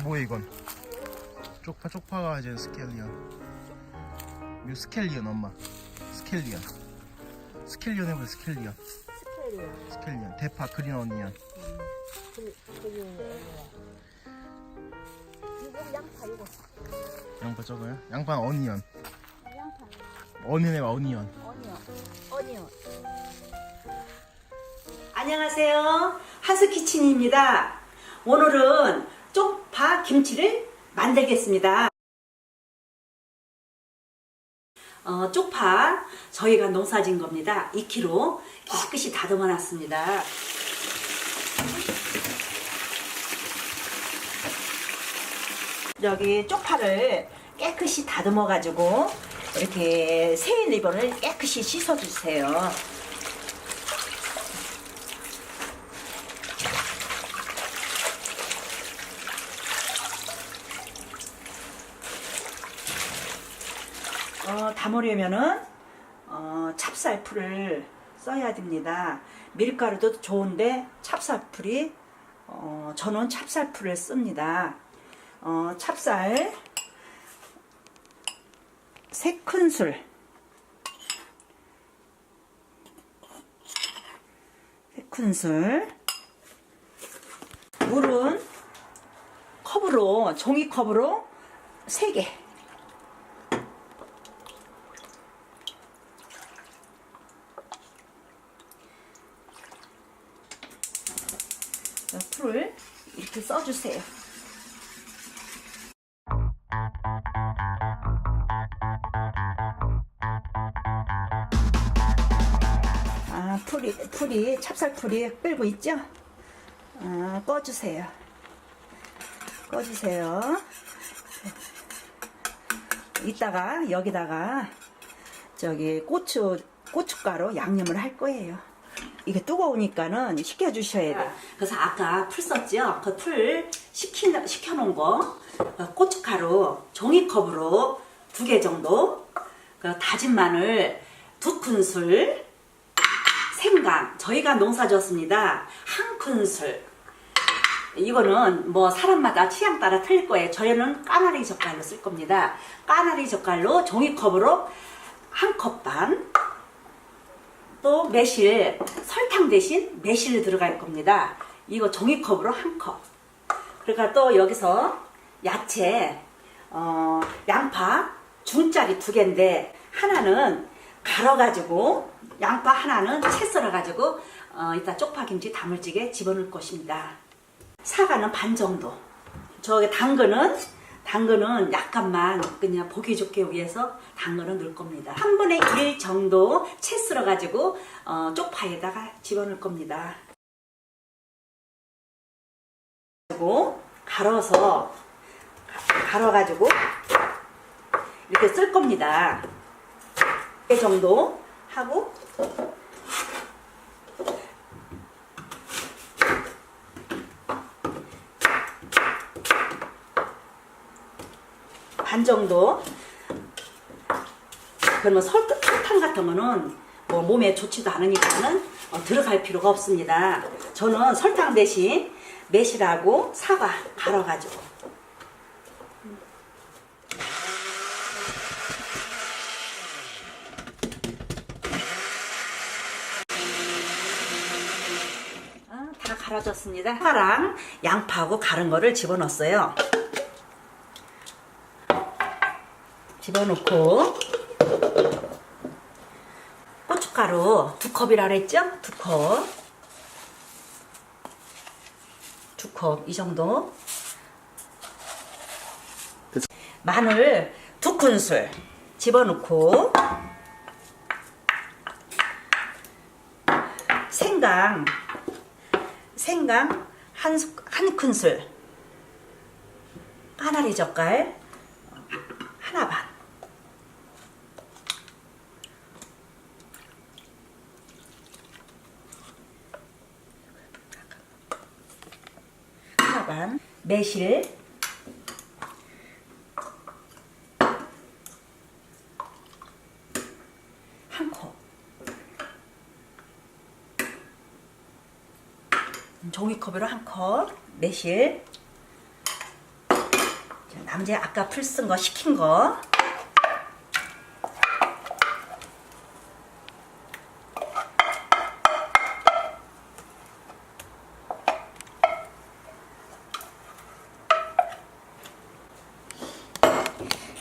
뭐야 이건? 쪽파가 이제 스켈리언. 이거 스켈리언 엄마. 스켈리언 해봐. 스켈리언. 대파 그린 어니언. 이건 양파 이거. 양파 적어요? 양파는 어니언. 양파. 어니언 해봐. 어니언. 어니언. 안녕하세요. 하스키친입니다. 오늘은 쪽파 김치를 만들겠습니다. 쪽파 저희가 농사진 겁니다. 2kg 깨끗이 다듬어 놨습니다. 여기 쪽파를 깨끗이 다듬어 가지고 이렇게 새 리본을 깨끗이 씻어 주세요. 담으려면은 찹쌀풀을 써야 됩니다. 밀가루도 좋은데 찹쌀풀이 저는 찹쌀풀을 씁니다. 찹쌀 3큰술, 물은 컵으로, 종이컵으로 3개. 풀을 이렇게 써주세요. 풀이 찹쌀풀이 끓고 있죠? 꺼주세요. 이따가 여기다가 저기 고춧가루 양념을 할 거예요. 이게 뜨거우니까는 식혀주셔야 돼요. 그래서 아까 풀 썼죠? 그 풀 식혀놓은 거 고춧가루 종이컵으로 2개 정도, 다진 마늘 2큰술, 생강 저희가 농사 지었습니다. 1큰술. 이거는 뭐 사람마다 취향 따라 틀릴 거예요. 저희는 까나리 젓갈로 쓸 겁니다. 까나리 젓갈로 종이컵으로 1컵 반. 또 매실, 설탕 대신 매실 들어갈 겁니다. 이거 종이컵으로 1컵. 그러니까 또 여기서 야채, 양파 중짜리 2개인데 하나는 갈아가지고, 양파 하나는 채 썰어가지고 이따 쪽파김치 다물찌개 집어넣을 것입니다. 사과는 반 정도. 저기 당근은 약간만 그냥 보기 좋게 위해서 당근은 넣을 겁니다. 1분의 1 정도 채 썰어가지고 쪽파에다가 집어넣을 겁니다. 그리고 갈아가지고 이렇게 쓸 겁니다. 이 정도 하고 반 정도. 그러면 설탕 같은 거는 뭐 몸에 좋지도 않으니까는 들어갈 필요가 없습니다. 저는 설탕 대신 매실하고 사과 갈아가지고. 다 갈아졌습니다. 사과랑 양파하고 갈은 거를 집어넣었어요. 집어넣고 고춧가루 2컵이라 그랬죠? 2컵 이 정도. 마늘 2큰술 집어넣고 생강 1큰술, 까나리 젓갈 하나 반. 매실 1컵, 종이컵으로 1컵 매실, 남재 아까 풀 쓴 거 식힌 거.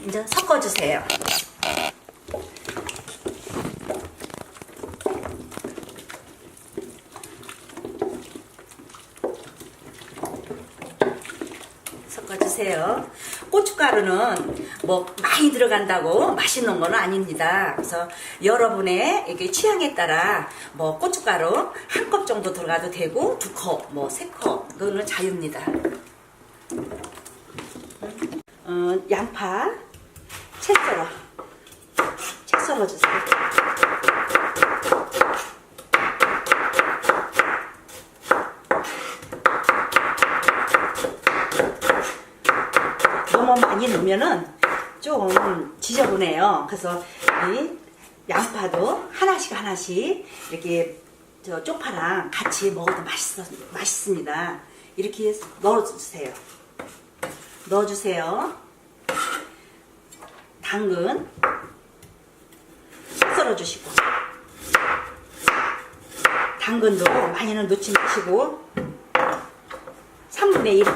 이제 섞어주세요. 섞어주세요. 고춧가루는 뭐 많이 들어간다고 맛있는 건 아닙니다. 그래서 여러분의 이게 취향에 따라 뭐 고춧가루 한 컵 정도 들어가도 되고 2컵, 뭐 3컵 그거는 자유입니다. 양파 채 썰어주세요. 너무 많이 넣으면은 좀 지저분해요. 그래서 이 양파도 하나씩 이렇게 저 쪽파랑 같이 먹어도 맛있습니다. 이렇게 넣어주세요. 당근 썰어주시고, 당근도 많이는 넣지 마시고 3분의 1.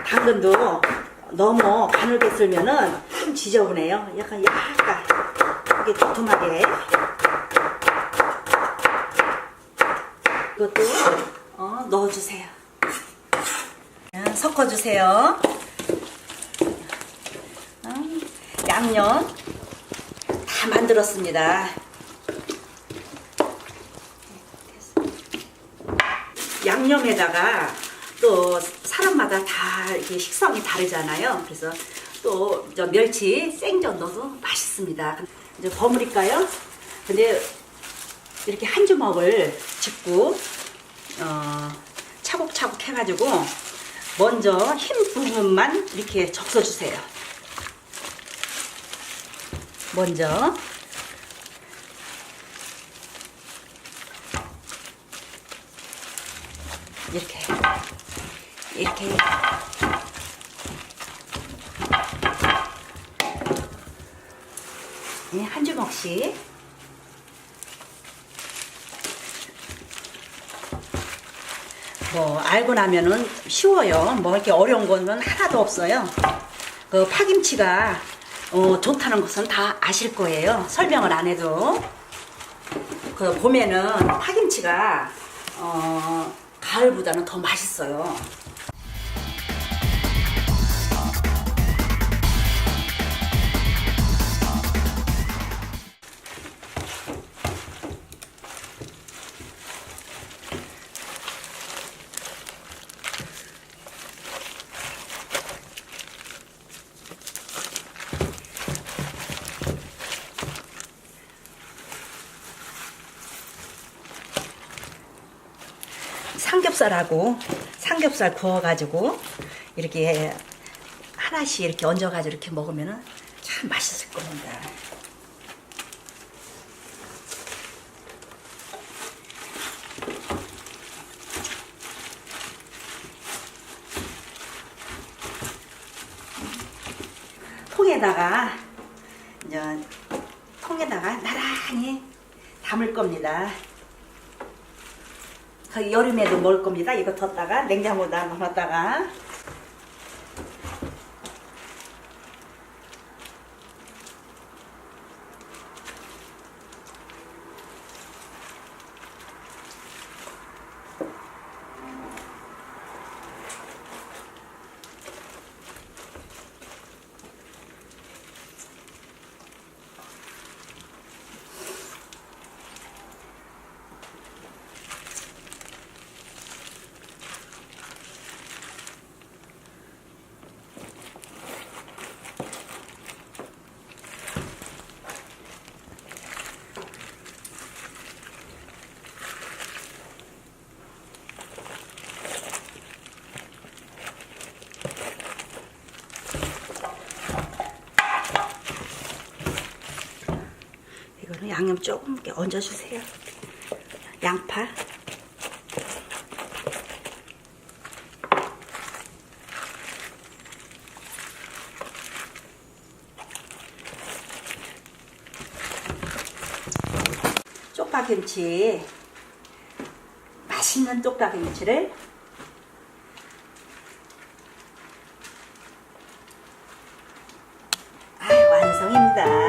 당근도 너무 가늘게 썰면은 좀 지저분해요. 약간 이게 도톰하게. 이것도 넣어주세요. 섞어주세요. 양념 다 만들었습니다. 양념에다가 또 사람마다 다 이렇게 식성이 다르잖아요. 그래서 또 저 멸치 생전 넣어도 맛있습니다. 이제 버무릴까요? 근데 이렇게 한 주먹을 짚고 차곡차곡 해가지고 먼저 흰 부분만 이렇게 적셔주세요. 먼저 이렇게 한 주먹씩 뭐 알고 나면은 쉬워요. 뭐 이렇게 어려운 건 하나도 없어요. 그 파김치가 좋다는 것은 다 아실 거예요. 설명을 안 해도. 그 봄에는 파김치가 가을보다는 더 맛있어요. 삼겹살 구워가지고 이렇게 하나씩 이렇게 얹어가지고 이렇게 먹으면은 참 맛있을 겁니다. 통에다가 나란히 담을 겁니다. 여름에도 먹을 겁니다. 이거 뒀다가 냉장고에다 넣었다가 이거는 양념 조금 이렇게 얹어주세요. 양파 똑딱김치, 맛있는 똑딱김치를 완성입니다.